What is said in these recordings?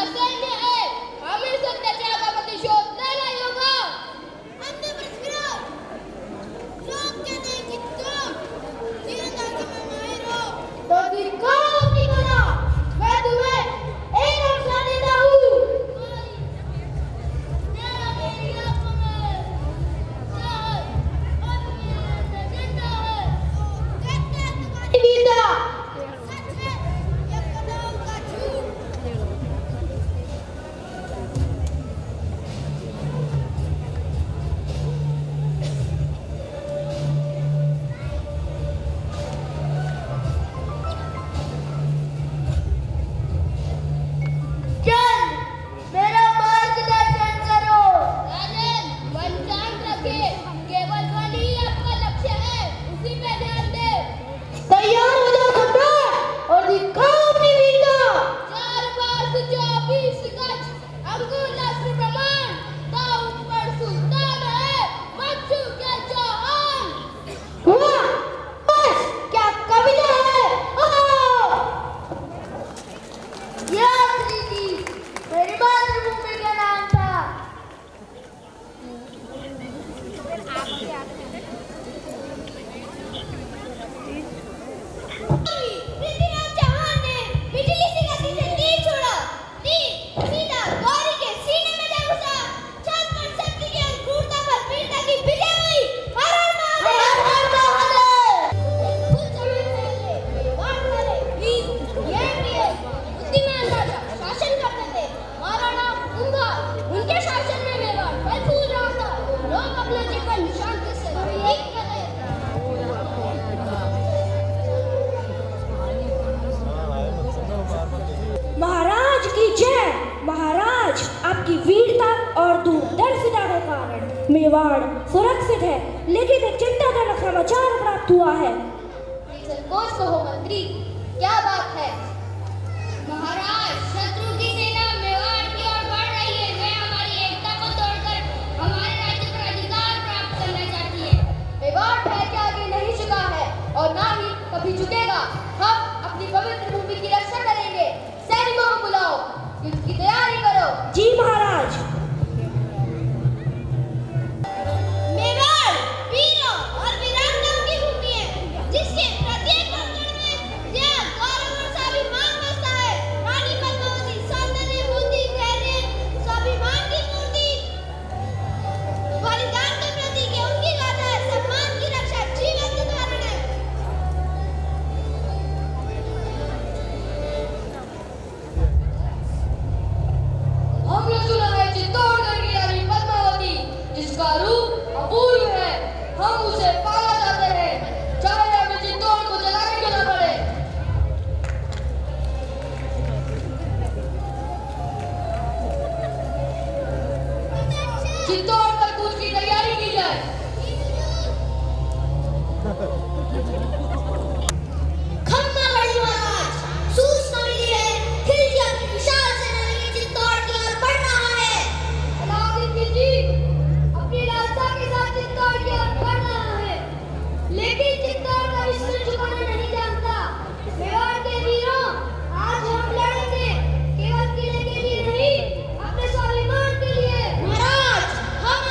आपका सैन्य है, हमें सत्याचार का प्रतिशोध लेना ही होगा। हमने प्रतिक्रिया लोग कहते हैं कि तुम तीरंदाजी में माहिर हो, तो दिखाओ अपनी कला, मैं तुम्हें एक अवसर देता हूँ। तेरा मेरी आंखों में चाहत और मेरे अंदर जिंदा है। कहते हैं तुम्हारी वीरता सच है या कदम का झूठ। चल मेरा मार्गदर्शन करो। राजन, वन जान रखे, केवल वन ही आपका लक्ष्य है, उसी पे ध्यान दे। तैयार हो जाओ सम्राट और दिखाओ अपनी वीरता। 4 वर्ष 24 गज, अंगुल अस्त्र प्रमाण, दाव पर सुल्तान है, बच्चों के जहान। वाह, बस क्या कविता है। ओह! यात्री जी, मेरी मातृभूमि का नाम था। पृथ्वीराज चौहान ने बिजली से गति से तीर छोड़ा, तीर सीधा गौरी के सीने में जा घुसा। छत पर शक्ति की और क्रूरता पर वीरता की विजय हुई। हर हर हर हर महादेव। कुछ समय पहले मेवाड़ वाले वीर ये बुद्धिमान राजा शासन करते थे। महाराणा कुंभा, उनके शासन में मेवाड़ फल फूल रहा था। लोग अपना जीवन शांति से व्यतीत कर रहे थे। महाराज की जय। महाराज, आपकी वीरता और दूरदर्शिता के कारण मेवाड़ सुरक्षित है, लेकिन एक चिंताजनक समाचार प्राप्त हुआ है। संकोच कहो मंत्री, क्या बात है? महाराज, शत्रु की सेना मेवाड़ की ओर बढ़ रही है। वह हमारी एकता को तोड़कर हमारे राज्य पर अधिकार प्राप्त करना चाहती है। मेवाड़ भय के आगे नहीं झुका है और ना ही कभी झुकेगा। हम अपनी पवित्र भूमि की रक्षा करेंगे। सैनिकों को बुलाओ, युद्ध की तैयारी करो। जी महाराज। मेवाड़ वीरों और वीरांगनाओं की भूमि है, जिसके प्रत्येक अंगन में त्याग, गौरव और स्वाभिमान बसता है। रानी पद्मावती सौंदर्य, बुद्धि, धैर्य, स्वाभिमान की मूर्ति, बलिदान का प्रतीक है। उनकी गाथा है सम्मान की रक्षा, जीवन का उदाहरण है। हमने सुना है चित्तौड़गढ़ की रानी पद्मावती, जिसका रूप अपूर्व है। हम उसे पाना चाहते हैं, चाहे हमें चित्तौड़ को जलाने क्यों न पड़े। चित्तौड़ पर कूच की तैयारी की जाए। खम्बागढ़ी महाराज, सूचना मिली है, खिलजी अपनी विशाल सेना लेके चित्तौड़ की ओर बढ़ रहा है। अलाउद्दीन खिलजी अपनी रास्ता के साथ चित्तौड़ की ओर बढ़ रहा है, लेकिन चित्तौड़ का विश्व झुकाना नहीं जानता। मेवाड़ के वीरों, आज हम लड़ेंगे, केवल किले के लिए नहीं, अपने स्वाभिमान के लिए। महाराज, हम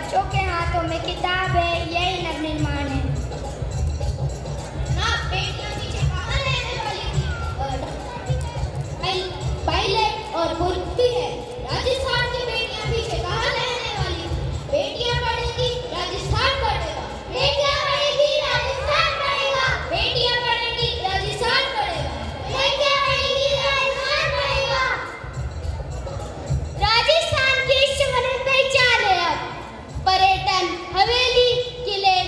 बच्चों के हाथों में किताब है, यही नवनिर्माण है। हाँ, बेटियां पीछे कहाँ रहने वाली थी? पायलट और कुर्ती है। राजस्थान की बेटियां पीछे कहाँ रहने वाली थी? बेटियां पढ़ेगी, राजस्थान पढ़ेगा। बेटियां पढ़ेगी, राजस्थान पढ़ेगा। बेटियां पढ़ेगी, राजस्थान पढ़ेगा। बेटियां पढ़ेगी, राजस्थान पढ़ेगा। राजस्थान की समृद्ध पहचान है अब। पर्यटन, हवेली, किले,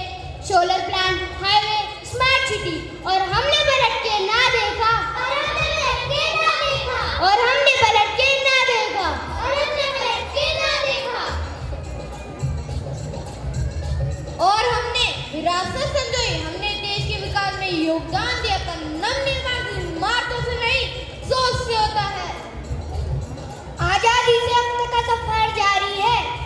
solar plant, highway, smart city. और हमने पलट के ना देखा। और हमने पलट के ना देखा। और हमने पलट के ना देखा। और हमने पलट के ना देखा। और हमने विरासत संजोई। हमने देश के विकास में योगदान दिया। पर नवनिर्माण की इमारतों से नहीं, सोच से होता है। आजादी से अब तक का सफर जारी है।